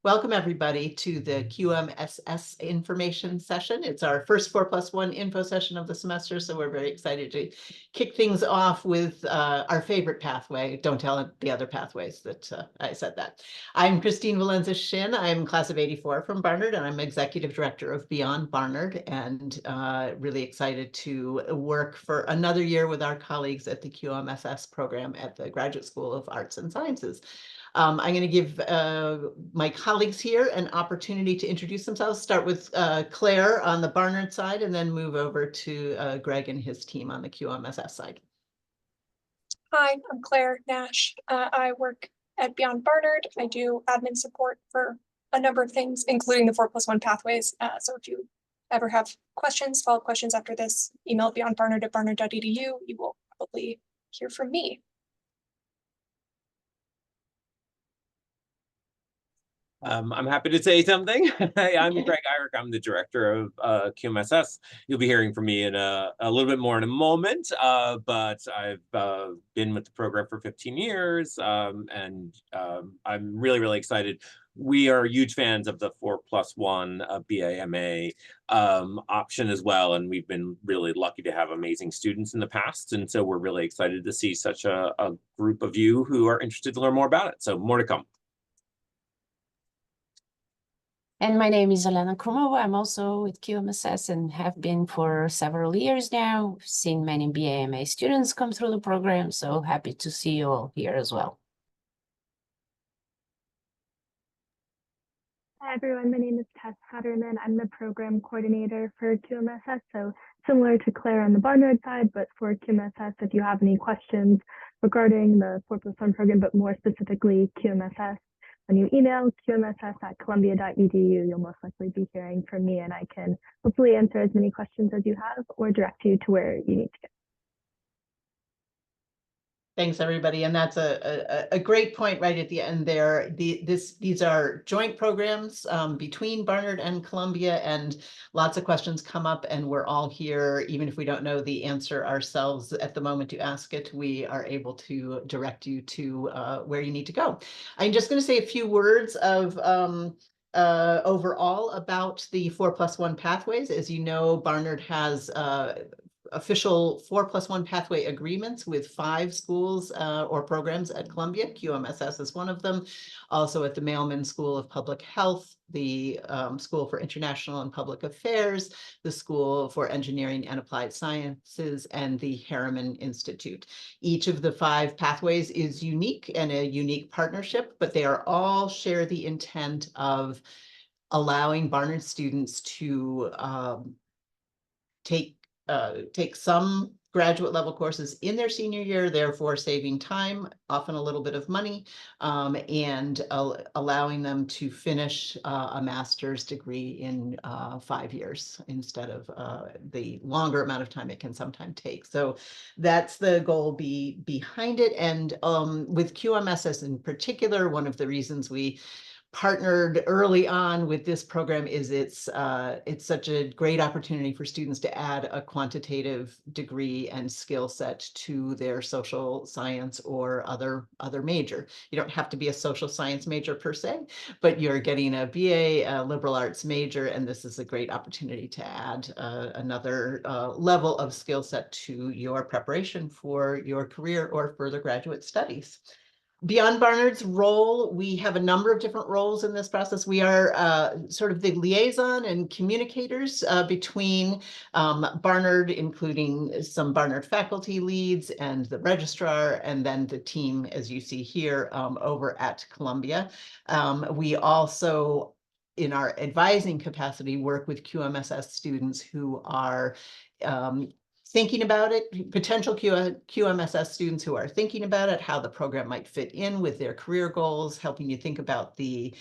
Welcome everybody to the QMSS information session. It's our first 4+1 info session of the semester, so we're very excited to kick things off with our favorite pathway. Don't tell the other pathways that I said that. I'm Christine Valenza-Shin. I'm class of 84 from Barnard, and I'm executive director of Beyond Barnard, and really excited to work for another year with our colleagues at the QMSS program at the Graduate School of Arts and Sciences. I'm going to give my colleagues here an opportunity to introduce themselves. Start with Claire on the Barnard side, and then move over to Greg and his team on the QMSS side. Hi, I'm Claire Nash. I work at Beyond Barnard. I do admin support for a number of things, including the 4+1 pathways. So if you ever have questions, follow-up questions after this, email beyondbarnard@barnard.edu. You will probably hear from me. I'm happy to say something. I'm Greg Irick. I'm the director of QMSS. You'll be hearing from me in a little bit more in a moment, but I've been with the program for 15 years, and I'm really, really excited. We are huge fans of the 4+1 BA/MA option as well, and we've been really lucky to have amazing students in the past, and so we're really excited to see such a group of you who are interested to learn more about it. So more to come. And my name is Elena Krumova. I'm also with QMSS and have been for several years now. Seen many BA/MA students come through the program, so happy to see you all here as well. Hi everyone, my name is Tess Hatterman. I'm the program coordinator for QMSS, so similar to Claire on the Barnard side, but for QMSS, if you have any questions regarding the 4+1 program, but more specifically QMSS, when you email qmss@columbia.edu, you'll most likely be hearing from me, and I can hopefully answer as many questions as you have or direct you to where you need to go. Thanks, everybody. And that's a great point right at the end there. These are joint programs between Barnard and Columbia, and lots of questions come up, and we're all here. Even if we don't know the answer ourselves at the moment to ask it, we are able to direct you to where you need to go. I'm just going to say a few words of overall about the 4+1 pathways. As you know, Barnard has official 4+1 pathway agreements with 5 schools or programs at Columbia. QMSS is one of them. Also at the Mailman School of Public Health, the School for International and Public Affairs, the School for Engineering and Applied Sciences, and the Harriman Institute. Each of the 5 pathways is unique and a unique partnership, but they are all share the intent of allowing Barnard students to take some graduate level courses in their senior year, therefore saving time, often a little bit of money, and allowing them to finish a master's degree in 5 years instead of the longer amount of time it can sometimes take. So that's the goal behind it. And with QMSS in particular, one of the reasons we partnered early on with this program is it's such a great opportunity for students to add a quantitative degree and skill set to their social science or other major. You don't have to be a social science major per se, but you're getting a BA, a liberal arts major, and this is a great opportunity to add another level of skill set to your preparation for your career or further graduate studies. Beyond Barnard's role, we have a number of different roles in this process. We are sort of the liaison and communicators between Barnard, including some Barnard faculty leads and the registrar, and then the team, as you see here, over at Columbia. We also, in our advising capacity, work with QMSS students who are thinking about it, potential QMSS students who are thinking about it, how the program might fit in with their career goals, helping you think about the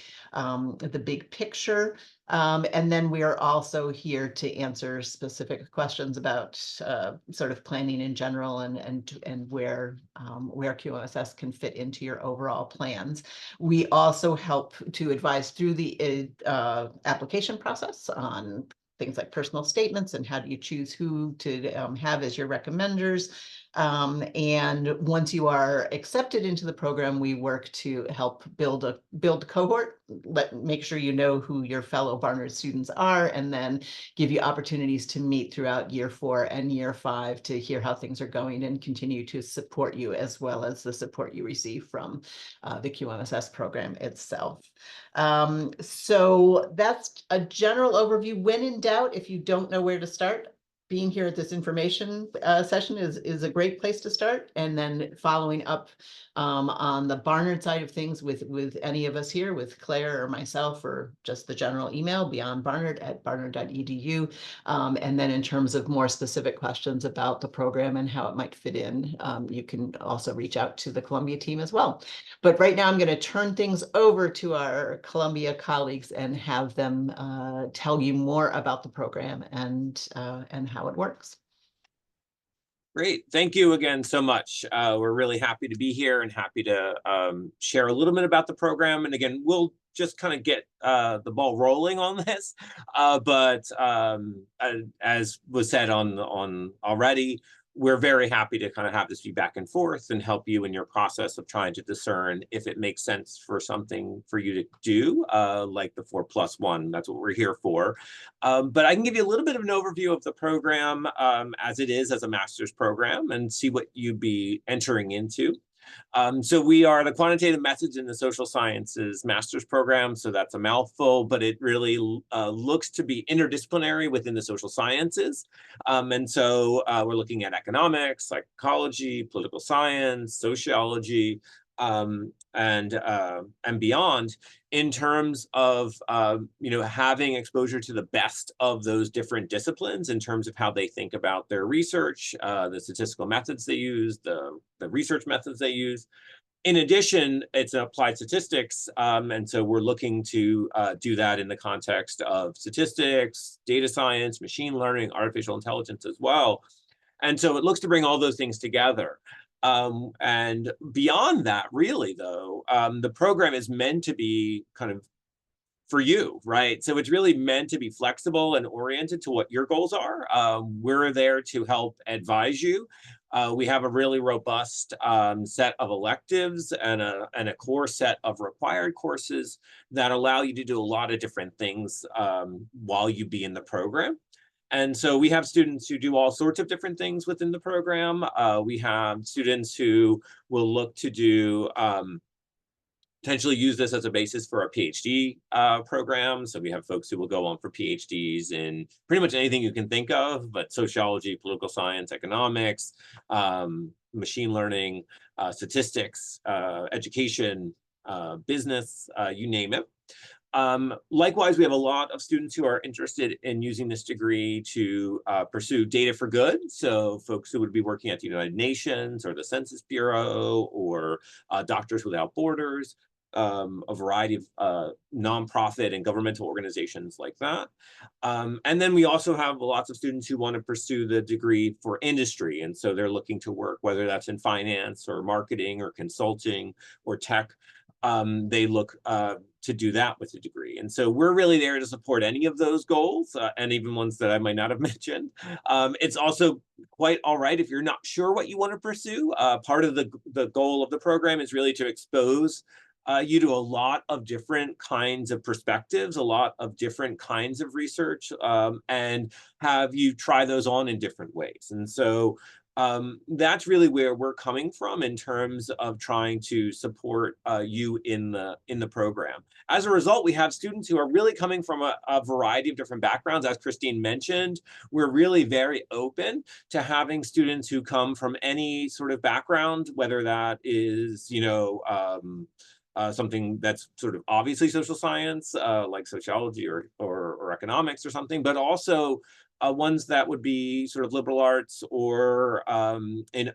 big picture. And then we are also here to answer specific questions about sort of planning in general and where QMSS can fit into your overall plans. We also help to advise through the application process on things like personal statements and how do you choose who to have as your recommenders. And once you are accepted into the program, we work to help build a cohort, make sure you know who your fellow Barnard students are, and then give you opportunities to meet throughout year 4 and year 5 to hear how things are going and continue to support you, as well as the support you receive from the QMSS program itself. So that's a general overview. When in doubt, if you don't know where to start, being here at this information session is a great place to start. And then following up on the Barnard side of things with any of us here, with Claire or myself, or just the general email, beyondbarnard@barnard.edu. And then in terms of more specific questions about the program and how it might fit in, you can also reach out to the Columbia team as well. But right now I'm going to turn things over to our Columbia colleagues and have them tell you more about the program and how it works. Great. Thank you again so much. We're really happy to be here and happy to share a little bit about the program. And again, we'll just kind of get the ball rolling on this. But as was said on already, we're very happy to kind of have this be back and forth and help you in your process of trying to discern if it makes sense for something for you to do, like the 4+1. That's what we're here for. But I can give you a little bit of an overview of the program as it is as a master's program and see what you'd be entering into. So we are the Quantitative Methods in the Social Sciences Master's Program. So that's a mouthful, but it really looks to be interdisciplinary within the social sciences. And so we're looking at economics, psychology, political science, sociology, and beyond, in terms of having exposure to the best of those different disciplines in terms of how they think about their research, the statistical methods they use, the research methods they use. In addition, it's applied statistics, and so we're looking to do that in the context of statistics, data science, machine learning, artificial intelligence as well. And so it looks to bring all those things together. And beyond that, really, though, the program is meant to be kind of for you, right? So it's really meant to be flexible and oriented to what your goals are. We're there to help advise you. We have a really robust set of electives and a core set of required courses that allow you to do a lot of different things while you be in the program. And so we have students who do all sorts of different things within the program. We have students who will look to do potentially use this as a basis for a PhD program. So we have folks who will go on for PhDs in pretty much anything you can think of, but sociology, political science, economics, machine learning, statistics, education, business, you name it. Likewise, we have a lot of students who are interested in using this degree to pursue data for good. So folks who would be working at the United Nations or the Census Bureau or Doctors Without Borders, a variety of nonprofit and governmental organizations like that. And then we also have lots of students who want to pursue the degree for industry. And so they're looking to work, whether that's in finance or marketing or consulting or tech. They look to do that with a degree. And so we're really there to support any of those goals and even ones that I might not have mentioned. It's also quite all right if you're not sure what you want to pursue. Part of the goal of the program is really to expose you do a lot of different kinds of perspectives, a lot of different kinds of research, and have you try those on in different ways. And so that's really where we're coming from in terms of trying to support you in the program. As a result, we have students who are really coming from a variety of different backgrounds. As Christine mentioned, we're really very open to having students who come from any sort of background, whether that is, something that's sort of obviously social science, like sociology or economics or something, but also ones that would be sort of liberal arts or in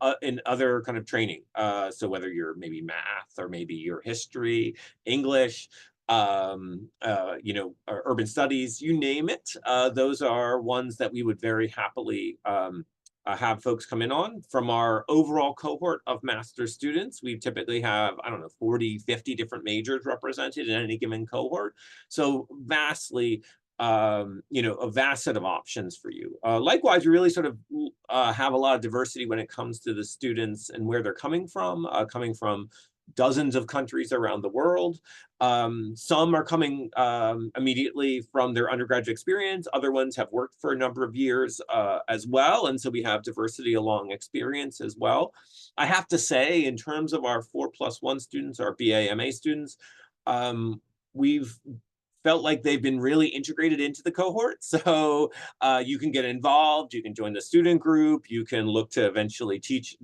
other kind of training. So whether you're maybe math or maybe your history, English, urban studies, you name it. Those are ones that we would very happily have folks come in on. From our overall cohort of master's students, we typically have, 40, 50 different majors represented in any given cohort. So vastly you know, a vast set of options for you. Likewise, we really sort of have a lot of diversity when it comes to the students and where they're coming from dozens of countries around the world. Some are coming immediately from their undergraduate experience. Other ones have worked for a number of years as well. And so we have diversity along experience as well. I have to say, in terms of our 4+1 students, our BA, MA students, we've felt like they've been really integrated into the cohort. So you can get involved, you can join the student group, you can look to eventually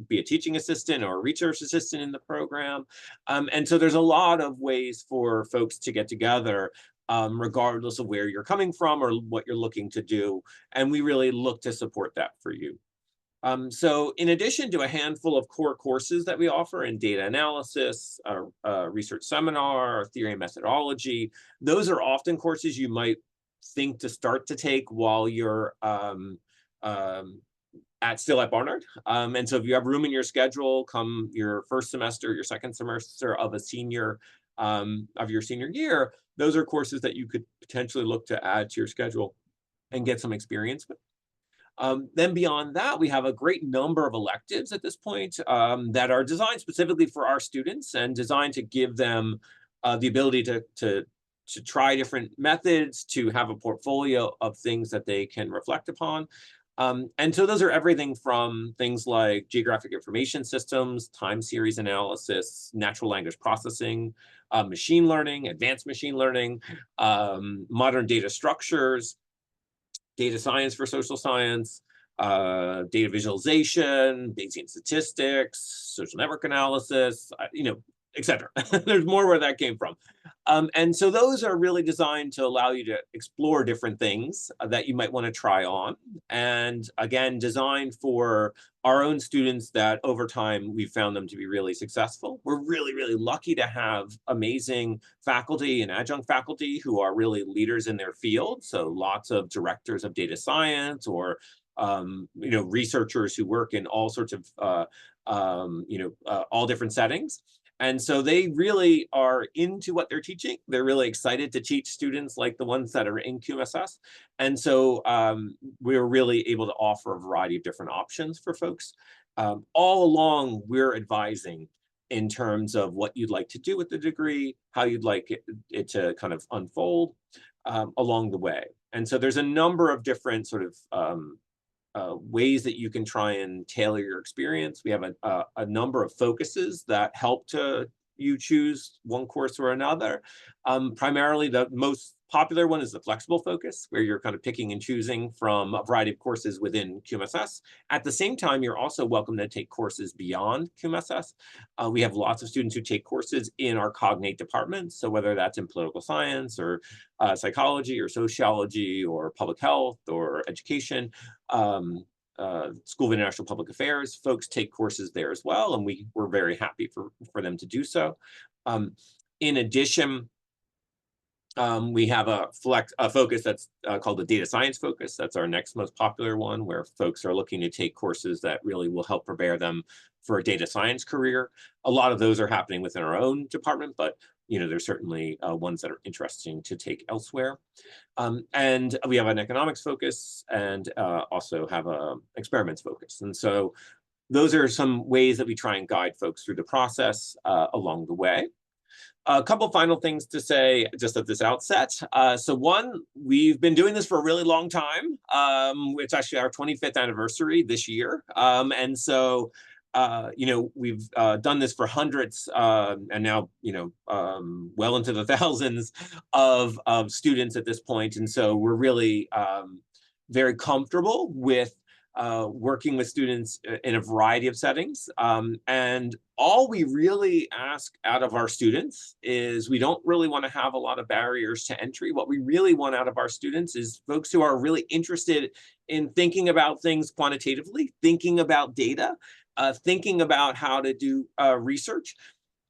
be a teaching assistant or a research assistant in the program. And so there's a lot of ways for folks to get together, regardless of where you're coming from or what you're looking to do. And we really look to support that for you. So in addition to a handful of core courses that we offer in data analysis, research seminar, theory and methodology, those are often courses you might think to start to take while you're still at Barnard. And so if you have room in your schedule, come your first semester, your second semester of your senior year, those are courses that you could potentially look to add to your schedule and get some experience with. Then beyond that, we have a great number of electives at this point that are designed specifically for our students and designed to give them the ability to try different methods, to have a portfolio of things that they can reflect upon. And so those are everything from things like geographic information systems, time series analysis, natural language processing, machine learning, advanced machine learning, modern data structures, data science for social science, data visualization, Bayesian statistics, social network analysis, you know, et cetera. There's more where that came from. And so those are really designed to allow you to explore different things that you might want to try on. And again, designed for our own students that over time, we've found them to be really successful. We're really, really lucky to have amazing faculty and adjunct faculty who are really leaders in their field. So lots of directors of data science or you know, researchers who work in all sorts of all different settings. And so they really are into what they're teaching. They're really excited to teach students like the ones that are in QMSS. And so we're really able to offer a variety of different options for folks. All along, we're advising in terms of what you'd like to do with the degree, how you'd like it to kind of unfold along the way. And so there's a number of different sort of ways that you can try and tailor your experience. We have a number of focuses that help you choose one course or another. Primarily, the most popular one is the flexible focus, where you're kind of picking and choosing from a variety of courses within QMSS. At the same time, you're also welcome to take courses beyond QMSS. We have lots of students who take courses in our cognate departments. So whether that's in political science or psychology or sociology or public health or education, School of International Public Affairs, folks take courses there as well, and we're very happy for them to do so. In addition, we have a focus that's called the data science focus. That's our next most popular one, where folks are looking to take courses that really will help prepare them for a data science career. A lot of those are happening within our own department, but you know, there's certainly ones that are interesting to take elsewhere. And we have an economics focus and also have a experiments focus. And so those are some ways that we try and guide folks through the process along the way. A couple final things to say just at this outset. So one, we've been doing this for a really long time. It's actually our 25th anniversary this year. And so, you know, we've done this for hundreds and now, you know, well into the thousands of students at this point. And so we're really very comfortable with working with students in a variety of settings. And all we really ask out of our students is we don't really want to have a lot of barriers to entry. What we really want out of our students is folks who are really interested in thinking about things quantitatively, thinking about data, thinking about how to do research.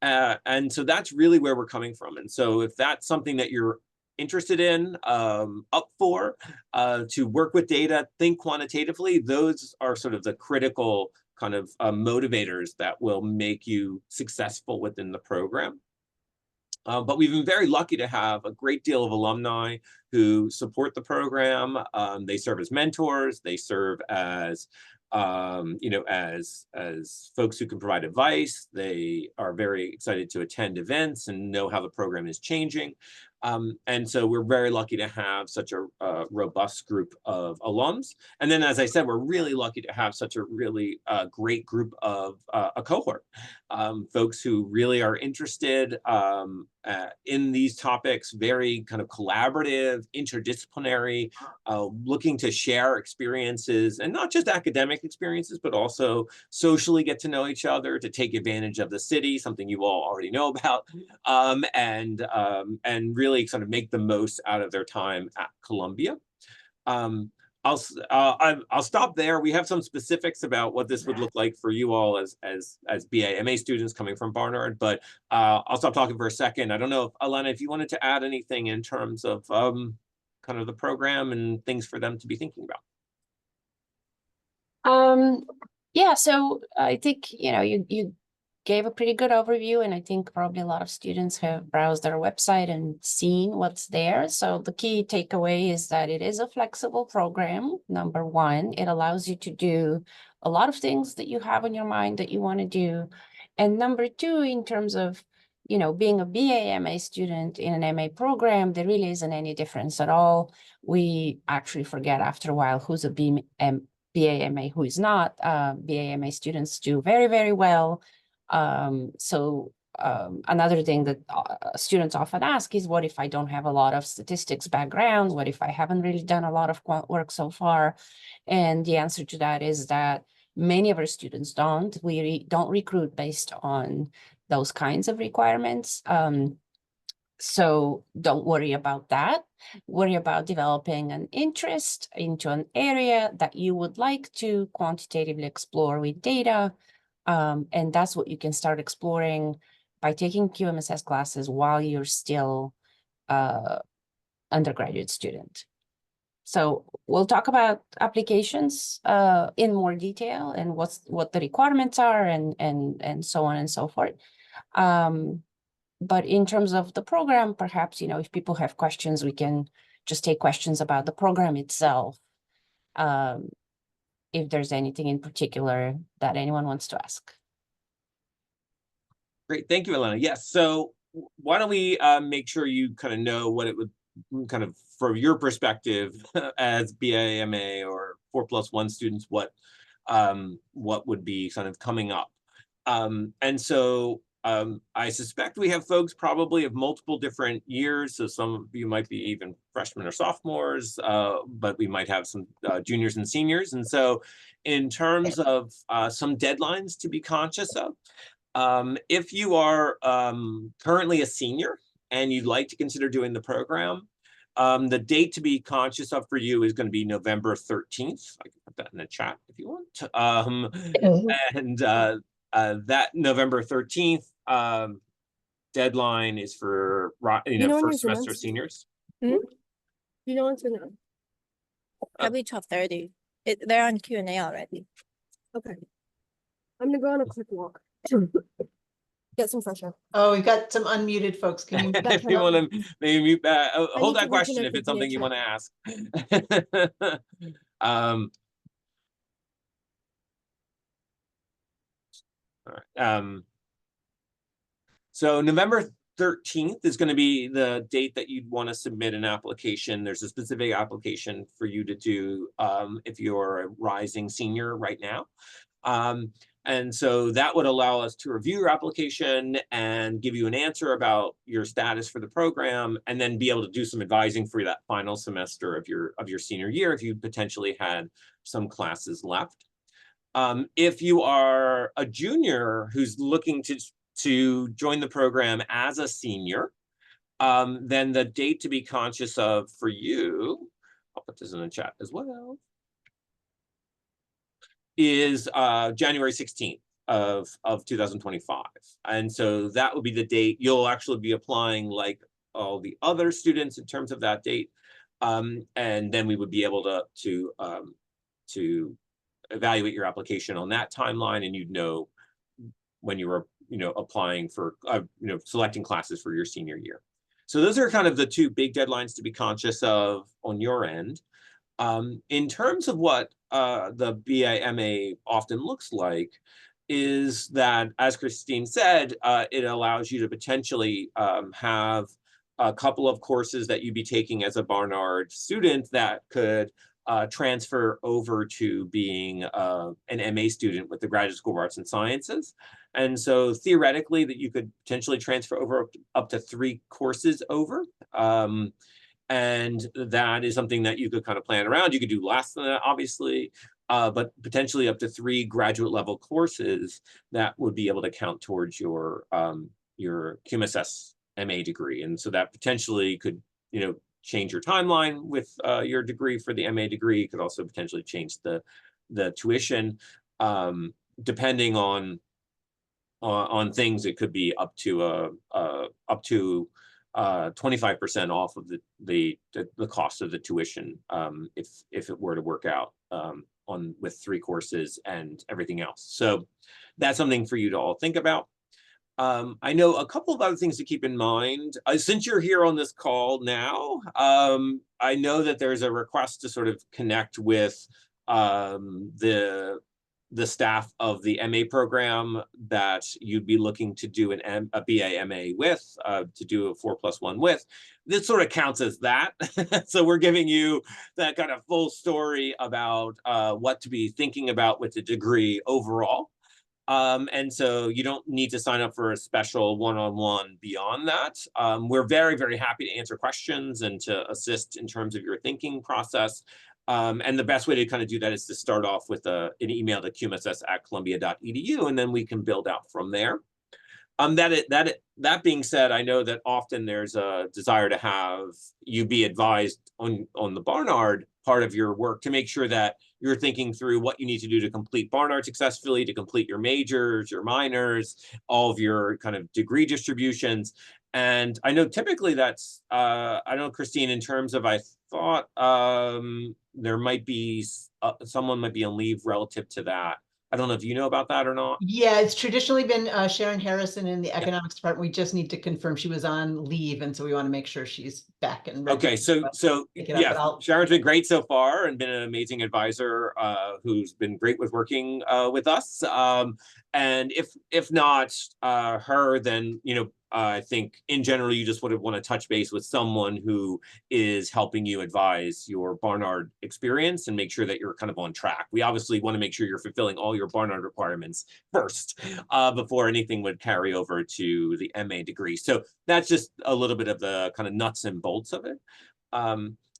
And so that's really where we're coming from. And so if that's something that you're interested in, up for, to work with data, think quantitatively, those are sort of the critical kind of motivators that will make you successful within the program. But we've been very lucky to have a great deal of alumni who support the program. They serve as mentors. They serve as, you know, as folks who can provide advice. They are very excited to attend events and know how the program is changing. And so we're very lucky to have such a robust group of alums. And then, as I said, we're really lucky to have such a really great group of a cohort, folks who really are interested in these topics, very kind of collaborative, interdisciplinary, looking to share experiences, and not just academic experiences, but also socially get to know each other, to take advantage of the city, something you all already know about, and really sort of make the most out of their time at Columbia. I'll stop there. We have some specifics about what this would look like for you all as BA/MA students coming from Barnard, but I'll stop talking for a second. I don't know if Elena, if you wanted to add anything in terms of kind of the program and things for them to be thinking about. Yeah, so I think, you know, you gave a pretty good overview, and I think probably a lot of students have browsed their website and seen what's there. So the key takeaway is that it is a flexible program. Number one, it allows you to do a lot of things that you have on your mind that you want to do. And number two, in terms of, you know, being a BA/MA student in an MA program, there really isn't any difference at all. We actually forget after a while who's a BA/MA, who is not. BA/MA students do very, very well. Another thing that students often ask is, what if I don't have a lot of statistics background? What if I haven't really done a lot of work so far? And the answer to that is that many of our students don't. We don't recruit based on those kinds of requirements. So don't worry about that. Worry about developing an interest into an area that you would like to quantitatively explore with data. And that's what you can start exploring by taking QMSS classes while you're still undergraduate student. So we'll talk about applications in more detail and what the requirements are and so on and so forth. But in terms of the program, perhaps, you know, if people have questions, we can just take questions about the program itself. If there's anything in particular that anyone wants to ask. Great, thank you, Elena. Yes, so why don't we make sure you kind of know what it would kind of, from your perspective as BA/MA or 4+1 students, what would be kind of coming up. And so I suspect we have folks probably of multiple different years. So some of you might be even freshmen or sophomores, but we might have some juniors and seniors. And so in terms of some deadlines to be conscious of, if you are currently a senior and you'd like to consider doing the program, the date to be conscious of for you is going to be November 13th. I can put that in the chat if you want. And that November 13th deadline is for, you know, first semester seniors. You know what's gonna probably 12:30. They're on Q&A already. Okay. I'm gonna go on a quick walk. Get some fresh air. Oh, we've got some unmuted folks. Can you? If you want to maybe mute back, hold need that to question reconnect if with it's something VHS. you want to ask. All right. So November 13th is going to be the date that you'd want to submit an application. There's a specific application for you to do if you're a rising senior right now. And so that would allow us to review your application and give you an answer about your status for the program, and then be able to do some advising for that final semester of your senior year if you potentially had some classes left. If you are a junior who's looking to join the program as a senior, then the date to be conscious of for you, I'll put this in the chat as well, is January 16th of 2025. And so that would be the date you'll actually be applying like all the other students in terms of that date. And then we would be able to evaluate your application on that timeline, and you'd know when you were applying for, selecting classes for your senior year. So those are kind of the two big deadlines to be conscious of on your end. In terms of what the BA/MA often looks like, is that, as Christine said, it allows you to potentially have a couple of courses that you'd be taking as a Barnard student that could transfer over to being an MA student with the Graduate School of Arts and Sciences. And so theoretically that you could potentially transfer over up to 3 courses over. And that is something that you could kind of plan around. You could do less than that, obviously, but potentially up to 3 graduate level courses that would be able to count towards your QMSS MA degree. And so that potentially could, change your timeline with your degree for the MA degree. It could also potentially change the tuition, depending on things. It could be up to 25% off of the cost of the tuition, if it were to work out with 3 courses and everything else. So that's something for you to all think about. I know a couple of other things to keep in mind. Since you're here on this call now, I know that there's a request to sort of connect with the staff of the MA program that you'd be looking to do a BA/MA with, to do a 4+1 with. This sort of counts as that. So we're giving you that kind of full story about what to be thinking about with the degree overall. And so you don't need to sign up for a special one-on-one beyond that. We're very, very happy to answer questions and to assist in terms of your thinking process. And the best way to kind of do that is to start off with an email to qmss@columbia.edu, and then we can build out from there. That being said, I know that often there's a desire to have you be advised on the Barnard part of your work to make sure that you're thinking through what you need to do to complete Barnard successfully, to complete your majors, your minors, all of your kind of degree distributions. And I know typically that's, I know, Christine, in terms of, I thought there might be, someone might be on leave relative to that. I don't know if you know about that or not. Yeah, it's traditionally been Sharon Harrison in the economics department. We just need to confirm she was on leave, and so we want to make sure she's back and ready. Okay, so yeah, Sharon's been great so far and been an amazing advisor who's been great with working with us. And if not her, then I think in general you just would want to touch base with someone who is helping you advise your Barnard experience and make sure that you're kind of on track. We obviously want to make sure you're fulfilling all your Barnard requirements first before anything would carry over to the MA degree. So that's just a little bit of the kind of nuts and bolts of it.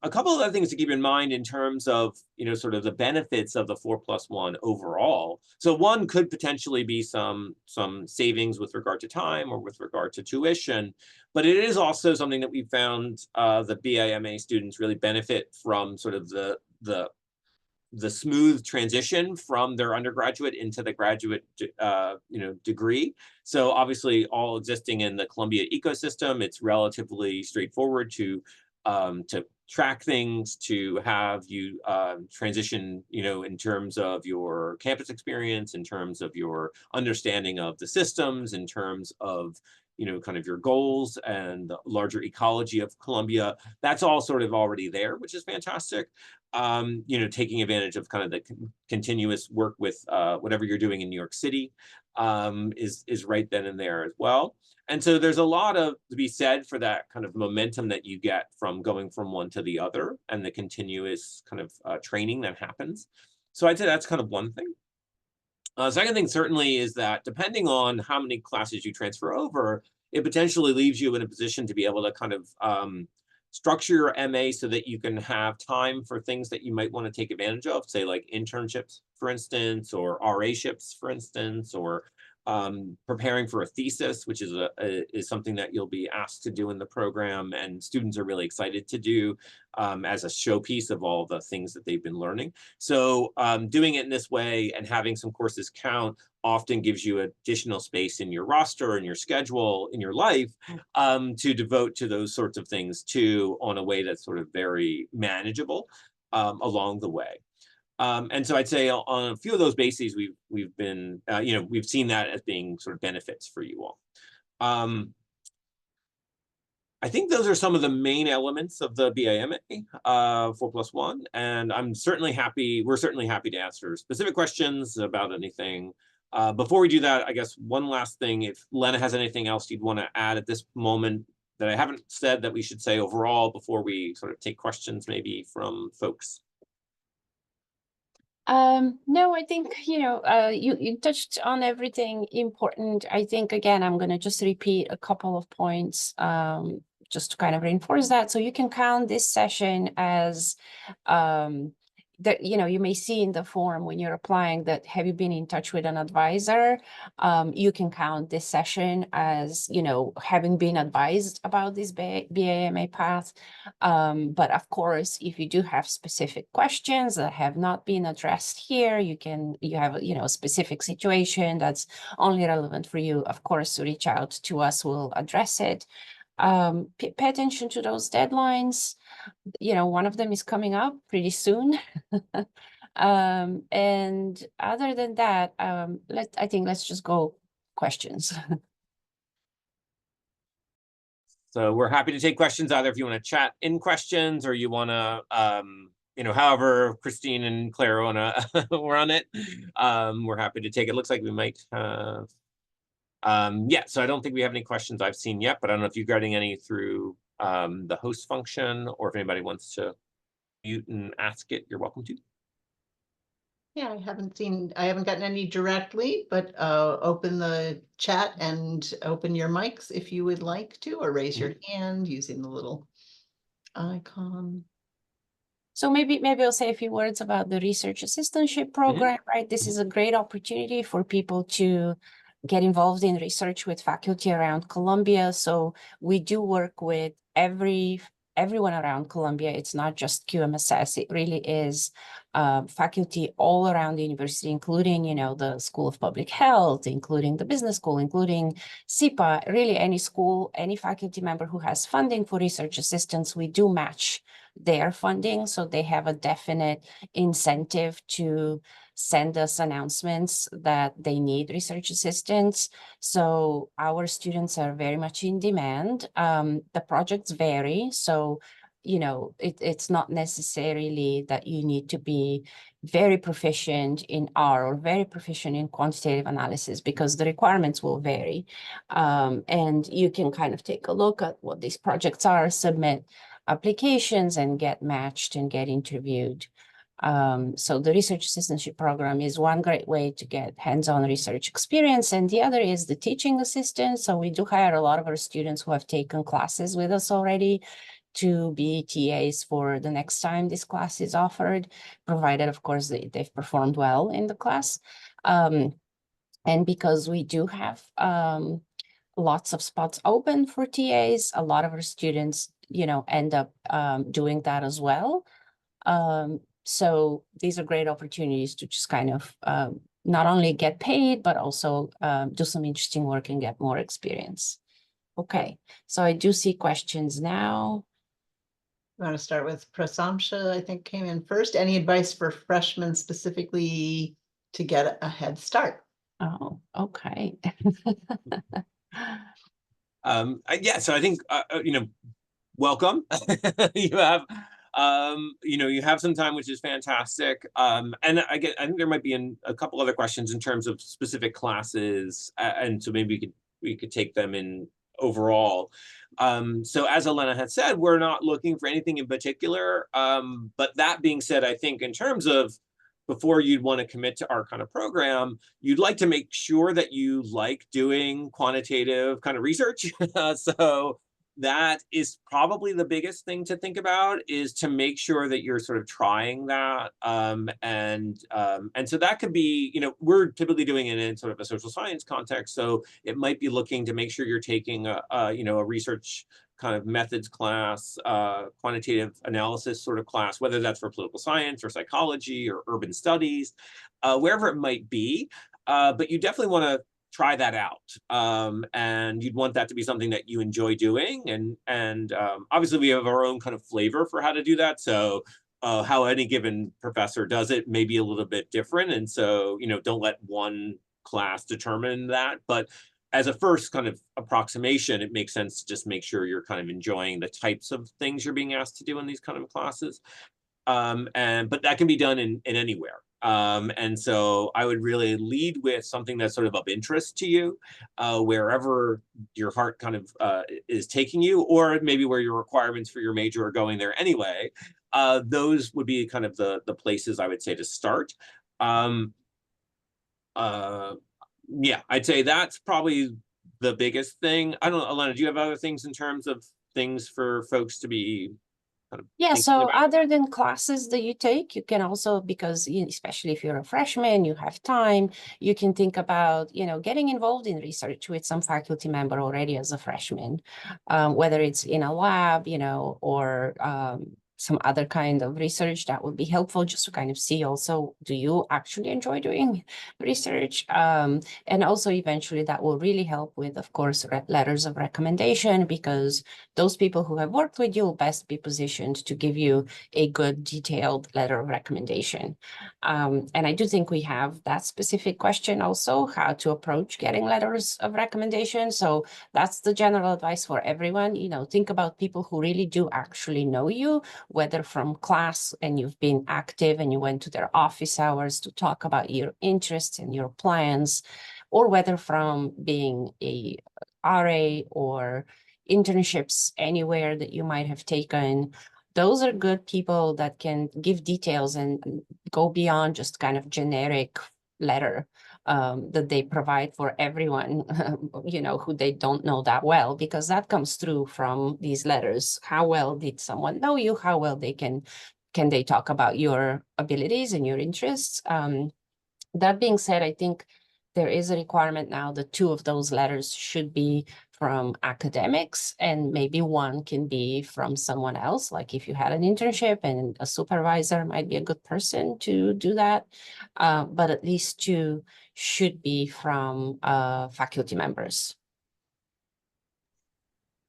A couple of other things to keep in mind in terms of, sort of the benefits of the 4+1 overall. So one could potentially be some savings with regard to time or with regard to tuition, but it is also something that we found the BA/MA students really benefit from, sort of the smooth transition from their undergraduate into the graduate degree. So obviously all existing in the Columbia ecosystem, it's relatively straightforward to track things, to have you transition, in terms of your campus experience, in terms of your understanding of the systems, in terms of, kind of your goals and the larger ecology of Columbia. That's all sort of already there, which is fantastic. Taking advantage of kind of the continuous work with whatever you're doing in New York City is right then and there as well. And so there's a lot to be said for that kind of momentum that you get from going from one to the other and the continuous kind of training that happens. So I'd say that's kind of one thing. Second thing certainly is that depending on how many classes you transfer over, it potentially leaves you in a position to be able to kind of structure your MA so that you can have time for things that you might want to take advantage of, say like internships, for instance, or RA-ships, for instance, or preparing for a thesis, which is something that you'll be asked to do in the program, and students are really excited to do as a showpiece of all the things that they've been learning. So doing it in this way and having some courses count often gives you additional space in your roster, in your schedule, in your life to devote to those sorts of things too, on a way that's sort of very manageable along the way. And so I'd say on a few of those bases, we've been, we've seen that as being sort of benefits for you all. I think those are some of the main elements of the BAMA 4+1, and we're certainly happy to answer specific questions about anything. Before we do that, I guess one last thing, if Lena has anything else you'd want to add at this moment that I haven't said that we should say overall before we sort of take questions maybe from folks. No, I think, you touched on everything important. I think, again, I'm going to just repeat a couple of points, just to kind of reinforce that. So you can count this session as, that, you may see in the form when you're applying that, have you been in touch with an advisor? You can count this session as, having been advised about this BAMA path. But of course, if you do have specific questions that have not been addressed here, you have, a specific situation that's only relevant for you, of course, reach out to us, we'll address it. Pay attention to those deadlines. One of them is coming up pretty soon. And other than that, let's just go questions. So we're happy to take questions, either if you want to chat in questions or you want to, however Christine and Claire want to run it. We're happy to take it. Looks like we might have, so I don't think we have any questions I've seen yet, but I don't know if you're getting any through the host function, or if anybody wants to mute and ask it, you're welcome to. Yeah, I haven't gotten any directly, but open the chat and open your mics if you would like to, or raise your hand using the little icon. So maybe I'll say a few words about the research assistantship program, right? This is a great opportunity for people to get involved in research with faculty around Columbia. So we do work with everyone around Columbia. It's not just QMSS. It really is faculty all around the university, including, the School of Public Health, including the business school, including SIPA, really any school, any faculty member who has funding for research assistants, we do match their funding. So they have a definite incentive to send us announcements that they need research assistants. So our students are very much in demand. The projects vary. So, it's not necessarily that you need to be very proficient in R or very proficient in quantitative analysis, because the requirements will vary. And you can kind of take a look at what these projects are, submit applications and get matched and get interviewed. So the research assistantship program is one great way to get hands-on research experience, and the other is the teaching assistant. So we do hire a lot of our students who have taken classes with us already to be TAs for the next time this class is offered, provided, of course, they've performed well in the class. And because we do have lots of spots open for TAs, a lot of our students, end up doing that as well. So these are great opportunities to just kind of not only get paid, but also do some interesting work and get more experience. Okay, so I do see questions now. You want to start with Prasamsha, I think came in first. Any advice for freshmen specifically to get a head start? Oh, okay. So I think, welcome. You have, you have some time, which is fantastic. And I think there might be a couple other questions in terms of specific classes, and so maybe we could take them in overall. So as Elena had said, we're not looking for anything in particular. But that being said, I think in terms of before you'd want to commit to our kind of program, you'd like to make sure that you like doing quantitative kind of research. So that is probably the biggest thing to think about, is to make sure that you're sort of trying that. And so that could be, we're typically doing it in sort of a social science context. So it might be looking to make sure you're taking a research kind of methods class, quantitative analysis sort of class, whether that's for political science or psychology or urban studies, wherever it might be. But you definitely want to try that out. And you'd want that to be something that you enjoy doing. And obviously we have our own kind of flavor for how to do that. So how any given professor does it may be a little bit different. And so, don't let one class determine that. But as a first kind of approximation, it makes sense to just make sure you're kind of enjoying the types of things you're being asked to do in these kind of classes. But that can be done in anywhere. And so I would really lead with something that's sort of interest to you, wherever your heart kind of is taking you, or maybe where your requirements for your major are going there anyway. Those would be kind of the places I would say to start. Yeah, I'd say that's probably the biggest thing. I don't know, Elena, do you have other things in terms of things for folks to be kind of Yeah, thinking so about? other than classes that you take, you can also, because especially if you're a freshman, you have time, you can think about, getting involved in research with some faculty member already as a freshman, whether it's in a lab, or some other kind of research that would be helpful just to kind of see also, do you actually enjoy doing research? And also eventually that will really help with, of course, letters of recommendation, because those people who have worked with you will best be positioned to give you a good detailed letter of recommendation. And I do think we have that specific question also, how to approach getting letters of recommendation. So that's the general advice for everyone. Think about people who really do actually know you, whether from class and you've been active and you went to their office hours to talk about your interests and your plans, or whether from being a RA or internships anywhere that you might have taken. Those are good people that can give details and go beyond just kind of generic letter that they provide for everyone, who they don't know that well, because that comes through from these letters. How well did someone know you? How well can they talk about your abilities and your interests? That being said, I think there is a requirement now that 2 of those letters should be from academics, and maybe 1 can be from someone else. Like if you had an internship, and a supervisor might be a good person to do that. But at least 2 should be from faculty members.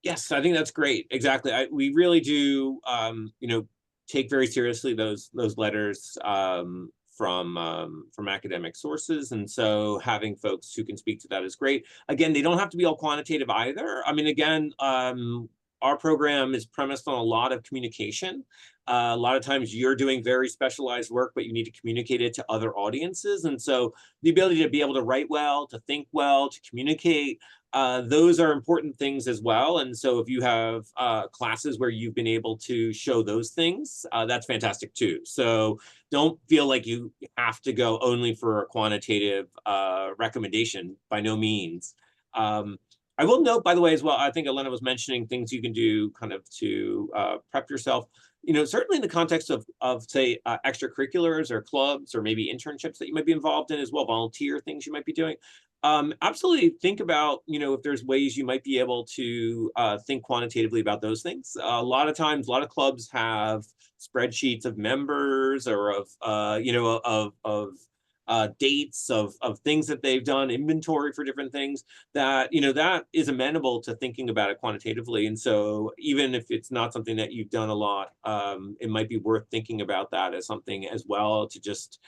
Yes, I think that's great. Exactly. We really do, take very seriously those letters from academic sources, and so having folks who can speak to that is great. Again, they don't have to be all quantitative either. I mean, again, our program is premised on a lot of communication. A lot of times you're doing very specialized work, but you need to communicate it to other audiences, and so the ability to be able to write well, to think well, to communicate. Those are important things as well. And so if you have classes where you've been able to show those things, that's fantastic too. So don't feel like you have to go only for a quantitative recommendation, by no means. I will note, by the way, as well, I think Elena was mentioning things you can do kind of to prep yourself. Certainly in the context of say, extracurriculars or clubs or maybe internships that you might be involved in as well, volunteer things you might be doing. Absolutely think about, if there's ways you might be able to think quantitatively about those things. A lot of times, a lot of clubs have spreadsheets of members or of dates of things that they've done, inventory for different things that, that is amenable to thinking about it quantitatively. And so even if it's not something that you've done a lot, it might be worth thinking about that as something as well to just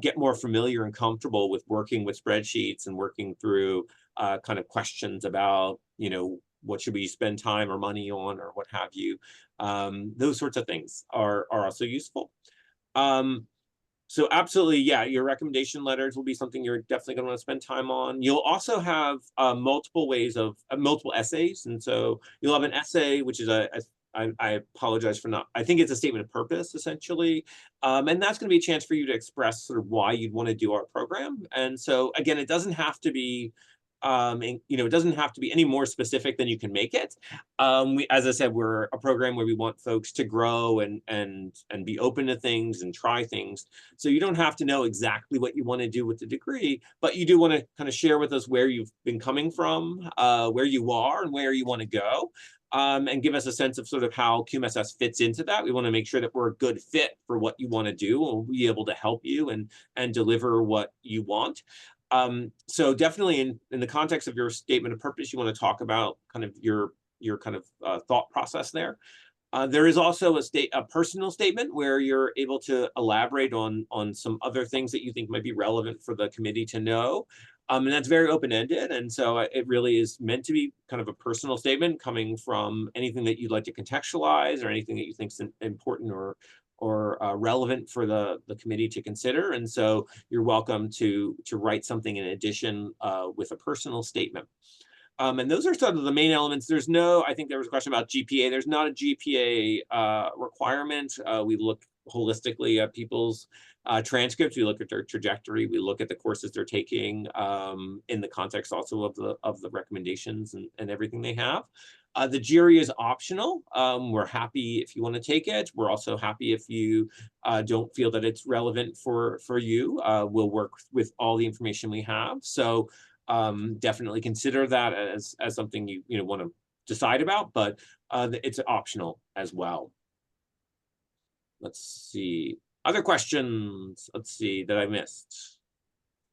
get more familiar and comfortable with working with spreadsheets and working through kind of questions about, what should we spend time or money on or what have you. Those sorts of things are also useful. So absolutely, yeah, your recommendation letters will be something you're definitely going to want to spend time on. You'll also have multiple ways of multiple essays. And so you'll have an essay, which is I apologize for not, I think it's a statement of purpose, essentially. And that's going to be a chance for you to express sort of why you'd want to do our program. And so, again, it doesn't have to be, it doesn't have to be any more specific than you can make it. As I said, we're a program where we want folks to grow and be open to things and try things. So you don't have to know exactly what you want to do with the degree, but you do want to kind of share with us where you've been coming from, where you are and where you want to go. And give us a sense of sort of how QMSS fits into that. We want to make sure that we're a good fit for what you want to do, and we'll be able to help you and deliver what you want. So definitely in the context of your statement of purpose, you want to talk about kind of your kind of thought process there. There is also a personal statement where you're able to elaborate on some other things that you think might be relevant for the committee to know. And that's very open-ended. And so it really is meant to be kind of a personal statement coming from anything that you'd like to contextualize or anything that you think is important or relevant for the committee to consider. And so you're welcome to write something in addition with a personal statement. And those are sort of the main elements. There's no, I think there was a question about GPA. There's not a GPA requirement. We look holistically at people's transcripts. We look at their trajectory. We look at the courses they're taking in the context also of the recommendations and everything they have. The GRE is optional. We're happy if you want to take it. We're also happy if you don't feel that it's relevant for you. We'll work with all the information we have. So definitely consider that as something you want to decide about, but it's optional as well. Let's see. Other questions? Let's see that I missed.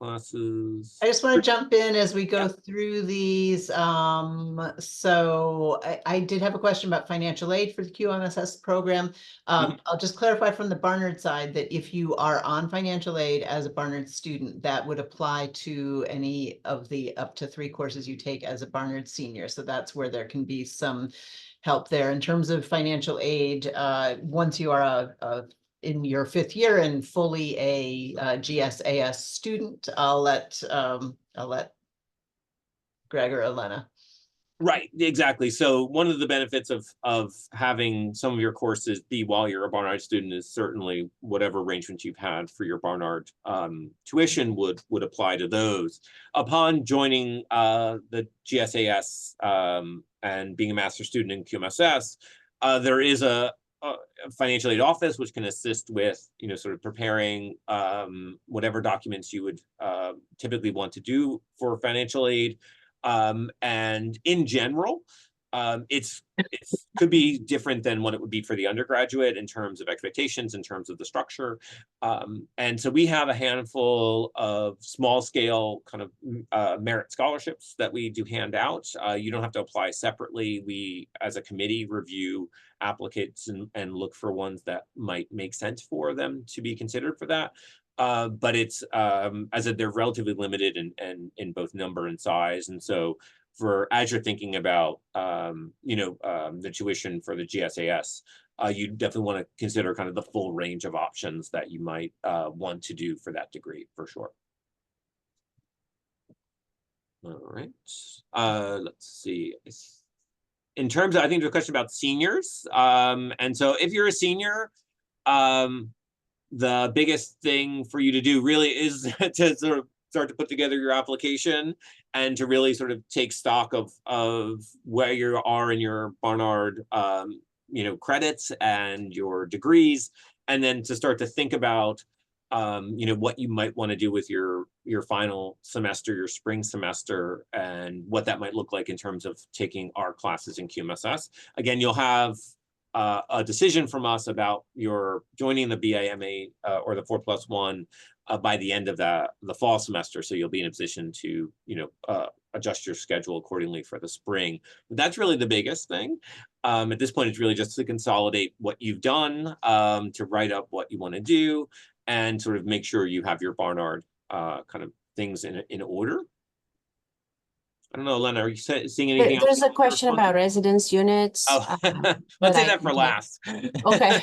Classes. I just want to jump in as we go through these. So I did have a question about financial aid for the QMSS program. I'll just clarify from the Barnard side that if you are on financial aid as a Barnard student, that would apply to any of the up to 3 courses you take as a Barnard senior. So that's where there can be some help there. In terms of financial aid, once you are in your 5th year and fully a GSAS student, I'll let Greg or Elena. Right, exactly. So one of the benefits of having some of your courses be while you're a Barnard student is certainly whatever arrangements you've had for your Barnard tuition would apply to those. Upon joining the GSAS and being a master's student in QMSS, there is a financial aid office which can assist with sort of preparing whatever documents you would typically want to do for financial aid. And in general, it's could be different than what it would be for the undergraduate in terms of expectations, in terms of the structure. And so we have a handful of small scale kind of merit scholarships that we do hand out. You don't have to apply separately. We, as a committee, review applicants and look for ones that might make sense for them to be considered for that. But it's as they're relatively limited in both number and size, and so as you're thinking about the tuition for the GSAS, you definitely want to consider kind of the full range of options that you might want to do for that degree, for sure. All right, let's see. In terms of, I think there's a question about seniors, and so if you're a senior, the biggest thing for you to do really is to sort of start to put together your application and to really sort of take stock of where you are in your Barnard credits and your degrees, and then to start to think about what you might want to do with your final semester, your spring semester, and what that might look like in terms of taking our classes in QMSS. Again, you'll have a decision from us about your joining the BAMA or the 4+1 by the end of the fall semester. So you'll be in a position to adjust your schedule accordingly for the spring. But that's really the biggest thing. At this point, it's really just to consolidate what you've done, to write up what you want to do, and sort of make sure you have your Barnard kind of things in order. I don't know, Elena, are you seeing anything else? There's a question about residence units. Oh, let's say that for last. Okay.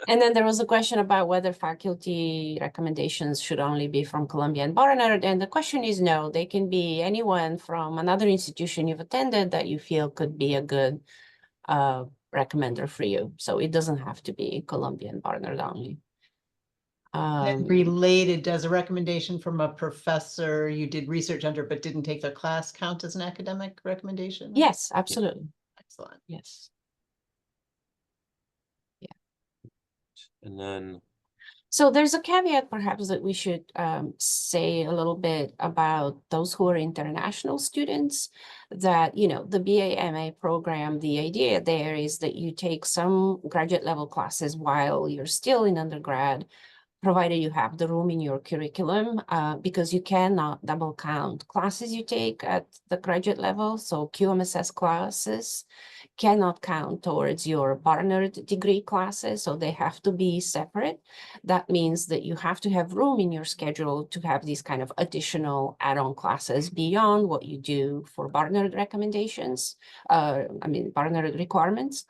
And then there was a question about whether faculty recommendations should only be from Columbia and Barnard. And the question is no, they can be anyone from another institution you've attended that you feel could be a good recommender for you. So it doesn't have to be Columbia and Barnard only. And related, does a recommendation from a professor you did research under but didn't take their class count as an academic recommendation? Yes, absolutely. Excellent. Yes. Yeah. And then, so there's a caveat perhaps that we should say a little bit about those who are international students, that, the BA/MA program, the idea there is that you take some graduate level classes while you're still in undergrad, provided you have the room in your curriculum, because you cannot double count classes you take at the graduate level. So QMSS classes cannot count towards your Barnard degree classes, so they have to be separate. That means that you have to have room in your schedule to have these kind of additional add-on classes beyond what you do for Barnard recommendations, Barnard requirements.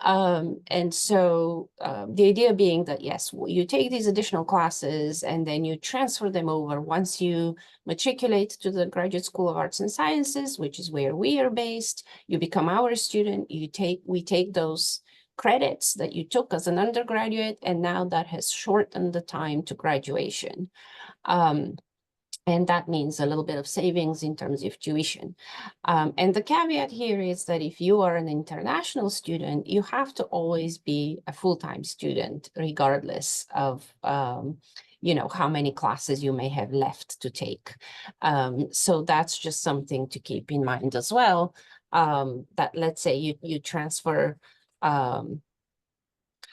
And so the idea being that, yes, you take these additional classes and then you transfer them over once you matriculate to the Graduate School of Arts and Sciences, which is where we are based. You become our student, we take those credits that you took as an undergraduate, and now that has shortened the time to graduation. And that means a little bit of savings in terms of tuition. And the caveat here is that if you are an international student, you have to always be a full-time student, regardless of how many classes you may have left to take. So that's just something to keep in mind as well, that let's say you transfer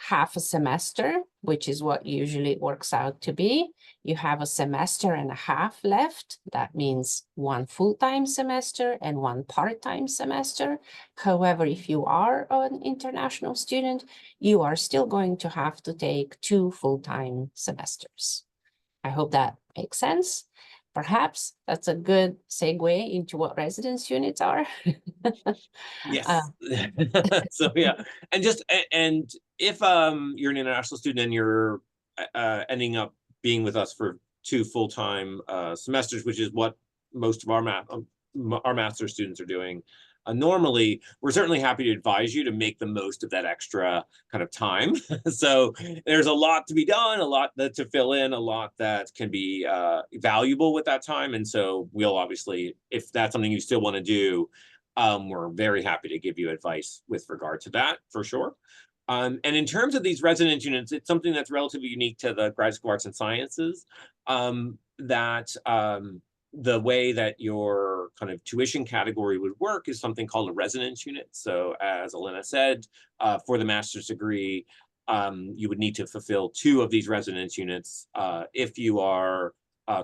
half a semester, which is what usually it works out to be. You have a semester and a half left. That means one full-time semester and one part-time semester. However, if you are an international student, you are still going to have to take 2 full-time semesters. I hope that makes sense. Perhaps that's a good segue into what residence units are. Yes. So yeah, and if you're an international student and you're ending up being with us for 2 full-time semesters, which is what most of our master's students are doing, normally, we're certainly happy to advise you to make the most of that extra kind of time. So there's a lot to be done, a lot to fill in, a lot that can be valuable with that time. And so we'll obviously, if that's something you still want to do, we're very happy to give you advice with regard to that, for sure. And in terms of these residence units, it's something that's relatively unique to the Graduate School of Arts and Sciences, the way that your kind of tuition category would work is something called a residence unit. So as Elena said, for the master's degree, you would need to fulfill 2 of these residence units. If you are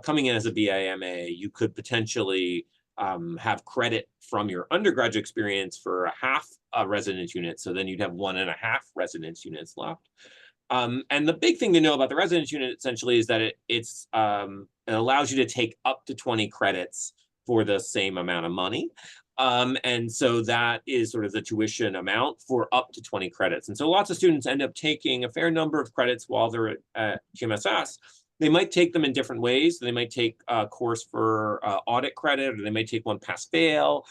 coming in as a BA/MA, you could potentially have credit from your undergraduate experience for a half a residence unit. So then you'd have 1.5 residence units left. And the big thing to know about the residence unit essentially is that it allows you to take up to 20 credits for the same amount of money. And so that is sort of the tuition amount for up to 20 credits. And so lots of students end up taking a fair number of credits while they're at QMSS. They might take them in different ways. They might take a course for audit credit, or they might take one pass-fail,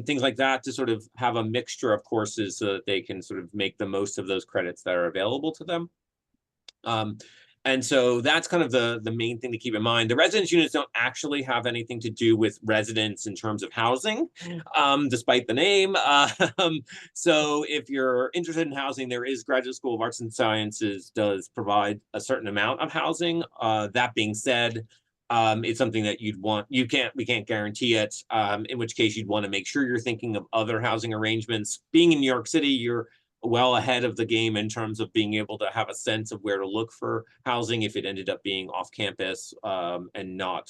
things like that, to sort of have a mixture of courses so that they can sort of make the most of those credits that are available to them. And so that's kind of the main thing to keep in mind. The residence units don't actually have anything to do with residence in terms of housing, despite the name. So if you're interested in housing, there is Graduate School of Arts and Sciences does provide a certain amount of housing. That being said, it's something that we can't guarantee it, in which case you'd want to make sure you're thinking of other housing arrangements. Being in New York City, you're well ahead of the game in terms of being able to have a sense of where to look for housing if it ended up being off campus and not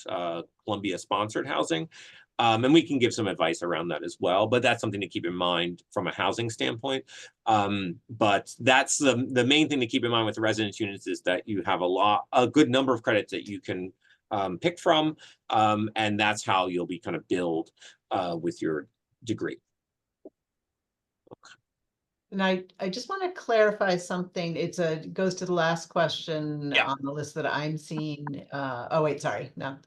Columbia sponsored housing. And we can give some advice around that as well, but that's something to keep in mind from a housing standpoint. But that's the main thing to keep in mind with the residence units, is that you have a good number of credits that you can pick from, and that's how you'll be kind of billed with your degree. And I just want to clarify something. It goes to the last question Yeah. on the list that I'm seeing. Oh, wait, sorry. No.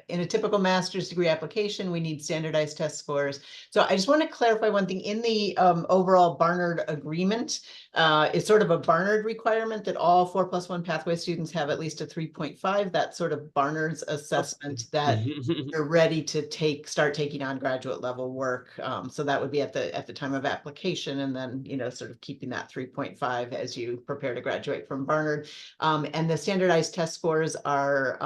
In a typical master's degree application, we need standardized test scores. So I just want to clarify one thing. In the overall Barnard agreement, it's sort of a Barnard requirement that all 4+1 pathway students have at least a 3.5. That's sort of Barnard's assessment that you're ready to start taking on graduate level work. So that would be at the time of application, and then sort of keeping that 3.5 as you prepare to graduate from Barnard. And the standardized test scores are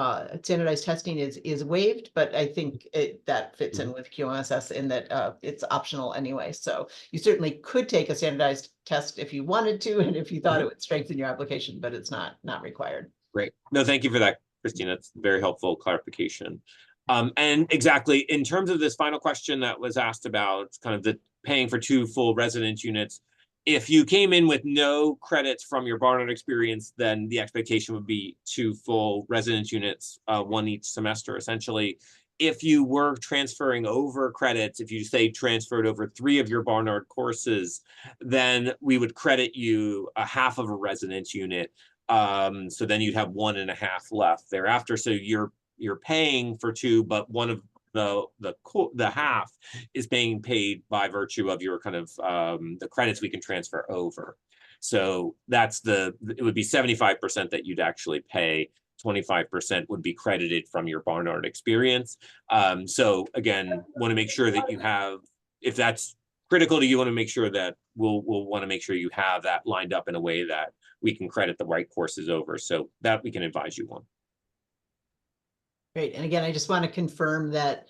standardized testing is waived, but I think that fits in with QMSS in that it's optional anyway. So you certainly could take a standardized test if you wanted to, and if you thought it would strengthen your application, but it's not required. Great. No, thank you for that, Christine. That's very helpful clarification. And exactly, in terms of this final question that was asked about kind of the paying for 2 full residence units, if you came in with no credits from your Barnard experience, then the expectation would be 2 full residence units, 1 each semester, essentially. If you were transferring over credits, if you say transferred over 3 of your Barnard courses, then we would credit you a half of a residence unit. So then you'd have 1.5 left thereafter. So you're paying for 2, but one of the half is being paid by virtue of your kind of the credits we can transfer over. So that's it would be 75% that you'd actually pay. 25% would be credited from your Barnard experience. So again, want to make sure that you have, if that's critical to you, want to make sure that we'll want to make sure you have that lined up in a way that we can credit the right courses over, so that we can advise you on. Great. And again, I just want to confirm that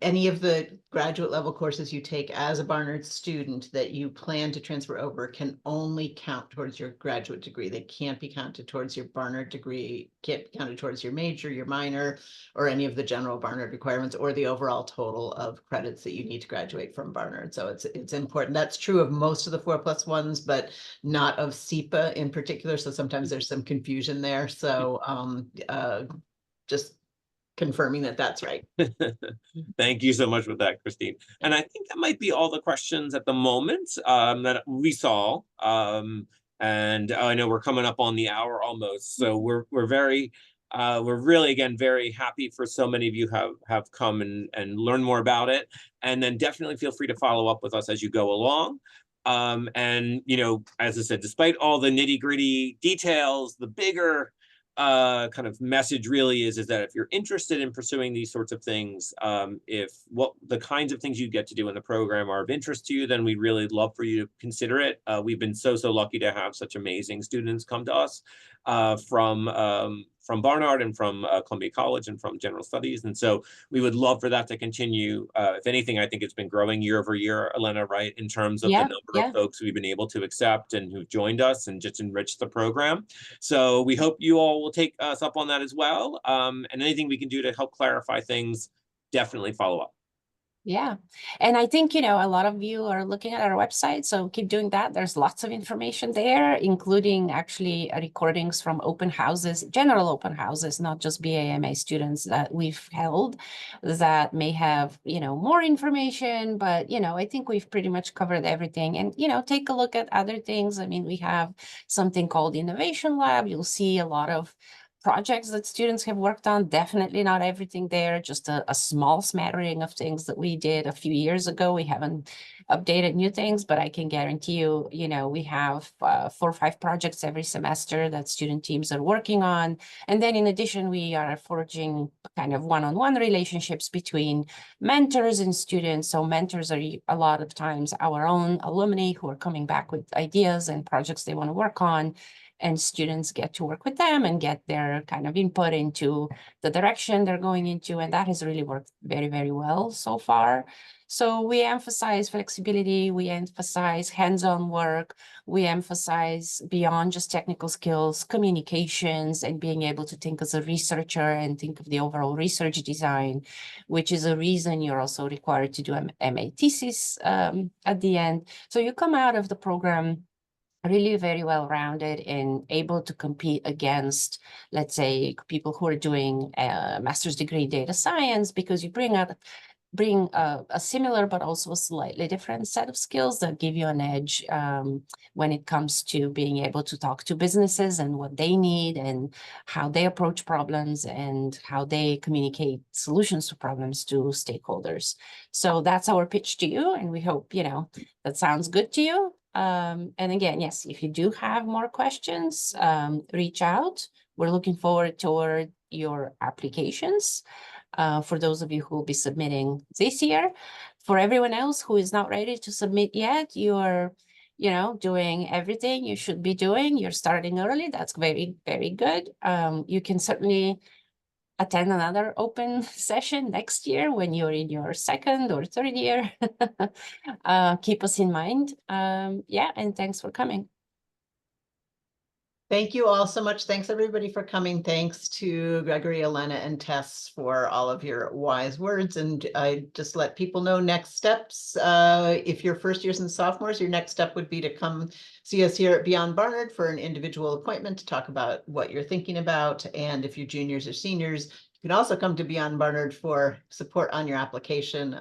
any of the graduate level courses you take as a Barnard student that you plan to transfer over can only count towards your graduate degree. They can't be counted towards your Barnard degree, can't be counted towards your major, your minor, or any of the general Barnard requirements, or the overall total of credits that you need to graduate from Barnard. So it's important. That's true of most of the 4+1s, but not of SEPA in particular. So sometimes there's some confusion there. So just confirming that that's right. Thank you so much for that, Christine. And I think that might be all the questions at the moment that we saw. And I know we're coming up on the hour almost, so we're really again very happy for so many of you have come and learned more about it. And then definitely feel free to follow up with us as you go along. And you know, as I said, despite all the nitty-gritty details, the bigger kind of message really is that if you're interested in pursuing these sorts of things, if what the kinds of things you get to do in the program are of interest to you, then we'd really love for you to consider it. We've been so lucky to have such amazing students come to us from Barnard and from Columbia College and from General Studies. And so we would love for that to continue. If anything, I think it's been growing year over year, Elena, right, in terms of the number of folks we've been able to accept and who've joined us and just enriched the program. So we hope you all will take us up on that as well. And anything we can do to help clarify things, definitely follow up. Yeah. And I think, you know, a lot of you are looking at our website, so keep doing that. There's lots of information there, including actually recordings from open houses, general open houses, not just BAMA students that we've held that may have, you know, more information, but, you know, I think we've pretty much covered everything. And, you know, take a look at other things. I mean, we have something called Innovation Lab. You'll see a lot of projects that students have worked on, definitely not everything there, just a small smattering of things that we did a few years ago. We haven't updated new things, but I can guarantee you, you know, we have 4 or 5 projects every semester that student teams are working on. And then in addition, we are forging kind of one-on-one relationships between mentors and students. So mentors are a lot of times our own alumni who are coming back with ideas and projects they want to work on. And students get to work with them and get their kind of input into the direction they're going into. And that has really worked very, very well so far. So we emphasize flexibility, we emphasize hands-on work, we emphasize beyond just technical skills, communications, and being able to think as a researcher and think of the overall research design, which is a reason you're also required to do a MA thesis at the end. So you come out of the program really very well rounded and able to compete against, let's say, people who are doing a master's degree in data science, because you bring a similar but also a slightly different set of skills that give you an edge when it comes to being able to talk to businesses and what they need and how they approach problems and how they communicate solutions to problems to stakeholders. So that's our pitch to you, and we hope, you know, that sounds good to you. And again, yes, if you do have more questions, reach out. We're looking forward toward your applications for those of you who will be submitting this year. For everyone else who is not ready to submit yet, you're, you know, doing everything you should be doing. You're starting early. That's very, very good. You can certainly attend another open session next year when you're in your 2nd or 3rd year. Keep us in mind. Yeah, and thanks for coming. Thank you all so much. Thanks everybody for coming. Thanks to Gregory, Elena, and Tess for all of your wise words. And I just let people know next steps. If you're first years and sophomores, your next step would be to come see us here at Beyond Barnard for an individual appointment to talk about what you're thinking about. And if you're juniors or seniors, you can also come to Beyond Barnard for support on your application.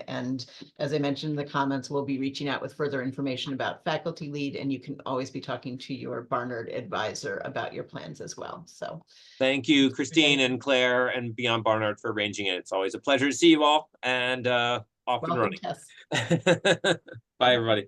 And as I mentioned in the comments, we'll be reaching out with further information about faculty lead, and you can always be talking to your Barnard advisor about your plans as well. So Thank you, Christine and Claire and Beyond Barnard for arranging it. It's always a pleasure to see you all, and off and welcome, running. Tess. Bye, everybody.